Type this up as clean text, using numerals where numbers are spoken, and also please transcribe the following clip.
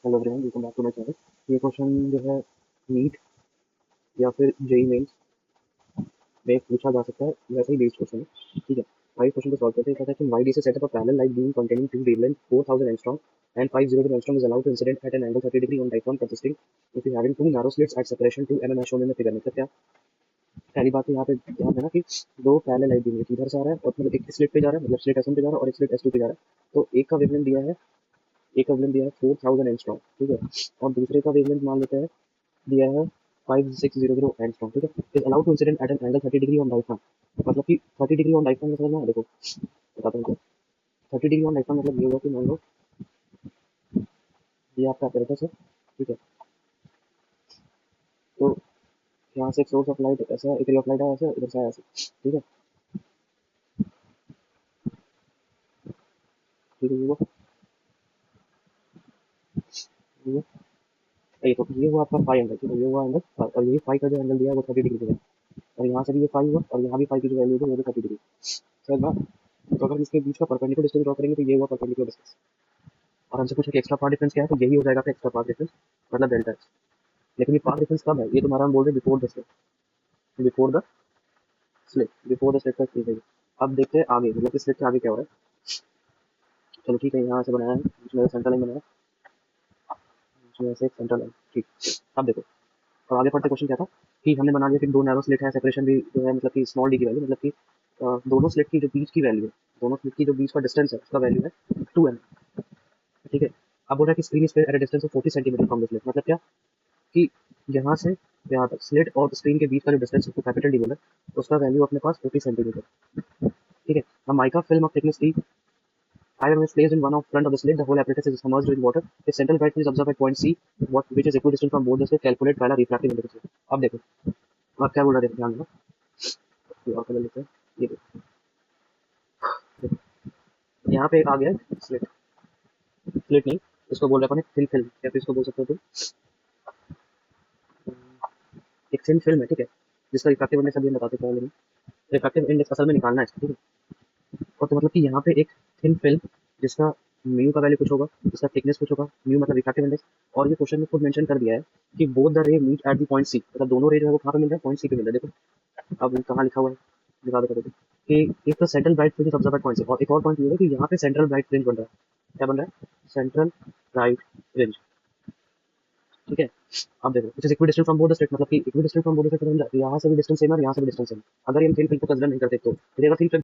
Hello everyone, welcome back to my channel. ये question जो है नीट या फिर जेई मेंस में पूछा जा सकता है, वैसे ही बेस्ड क्वेश्चन है। ठीक है, आइए क्वेश्चन को सॉल्व करते हैं। कहता है कि वाई डी से setup a parallel light beam containing two wavelength 4000 angstrom and 500 angstrom is allowed to incident at an angle 30 degree on diaphragm consisting if you having two narrow slits at separation 2 mm as shown in the figure। मतलब क्या, पहली बात तो यहाँ पे ध्यान देना कि दो पैरेलल लाइट बीम इधर से आ रहा है और मतलब एक स्लिट पे जा रहा है, मतलब स्लिट S1 पे जा रहा है और एक स्लिट S2 पे जा रहा है। तो एक का वेवलेंथ दिया है, 4000 एंगस्ट्रॉम, ठीक है, और दूसरे का वेवलेंथ मान लेते हैं दिया है 5600 एंगस्ट्रॉम, ठीक है। Is allowed to incident at an angle 30 degree on diaphragm. मतलब कि 30 डिग्री ऑन डायफ्राम में समझना है, देखो बताता हूँ। 30 डिग्री ऑन डायफ्राम मतलब ये होगा कि मान लो ये आपका apparatus है, ठीक है। तो यहाँ से एक सोर्स ऑफ लाइट ऐसा, एक रे ऑफ लाइट है ऐसे, इधर से आया ऐसे, ठीक है। ठीक है, ये तो ये हुआ आपका फाइव एंगल, ठीक है, ये हुआ एंगल, और ये फाइव का जो एंगल दिया है वो 30 डिग्री है, और यहाँ से भी ये फाइव हुआ और यहाँ भी फाइव की जो वैल्यू है वो भी 30 डिग्री। समझ बात। तो अगर इसके बीच का परपेंडिकुलर डिस्टेंस ड्रॉ करेंगे तो ये हुआ परपेंडिकुलर डिस्टेंस, और हमसे पूछा कि एक्स्ट्रा पाथ डिफरेंस क्या है, तो यही हो जाएगा एक्स्ट्रा पाथ डिफरेंस, मतलब डेल्टा एक्स। लेकिन ये पाथ डिफरेंस कब है, ये तुम्हारा हम बोल रहे हैं before the slit, before the slit का चीज है। अब देखते हैं आगे, मतलब स्लिट के आगे क्या हो रहा है। चलो ठीक है, यहाँ से बनाया है, इसमें सेंटर लाइन बनाया, इसमें से सेंटर लाइन, ठीक। अब देखो, और आगे पढ़ते क्वेश्चन क्या था कि हमने बना लिया कि दो नैरो स्लिट है, सेपरेशन भी जो है मतलब कि स्मॉल डी की वैल्यू, मतलब कि दोनों स्लिट की जो बीच की वैल्यू है, दोनों स्लिट की जो बीच का डिस्टेंस है उसका वैल्यू है 2m, ठीक है। अब बोल रहा है कि screen is at a distance of 40 centimetre from the slit. मतलब क्या कि यहाँ से यहाँ तक स्लिट और स्क्रीन के बीच का जो डिस्टेंस है कैपिटल डी बोला है, उसका वैल्यू अपने पास 40 सेंटीमीटर, ठीक है। अब mica film of thickness T iron is placed in one of front of the slit, the whole apparatus is submerged with water, the central bright is observed at point C, which is equidistant from both the slit, calculate पहला refractive index। अब देखो, अब क्या बोल रहा है, ध्यान देना, ये और कलर लेते हैं, ये देखो, यहाँ पे आ गया स्लिट, स्लिट नहीं, इसको बोल रहे हैं थिन फिल्म, या फिर इसको बोल सकते हो तुम एक थिन फिल्म है, ठीक है, जिसका रिफ्रैक्टिव इंडेक्स अभी हम बताते हैं, लेकिन रिफ्रैक्टिव इंडेक्स असल में निकालना है इसका, ठीक है। और तो मतलब कि यहाँ पे एक थिन फिल्म जिसका म्यू का वैल्यू कुछ होगा, जिसका थिकनेस कुछ होगा, म्यू मतलब रिफ्रैक्टिव इंडेक्स, और ये क्वेश्चन में खुद मेंशन कर दिया है कि both the ray meet at the point C, मतलब दोनों रे जो है वो कहाँ पे मिल रहा है, पॉइंट सी पे मिल रहा है। देखो अब कहाँ लिखा हुआ है, दिखा दो देखो कि if the central bright fringe observe at point C, और एक और पॉइंट ये है कि यहाँ पे सेंट्रल ब्राइट फ्रिंज बन रहा है, क्या बन रहा है, सेंट्रल ब्राइट फ्रिंज, ठीक है। अब देखो it is equidistant from both the state, मतलब कि equidistant from both the state, यहाँ से भी डिस्टेंस सेम है और यहाँ से भी डिस्टेंस सेम है। अगर ये थिन फिल्म को कंसीडर नहीं करते तो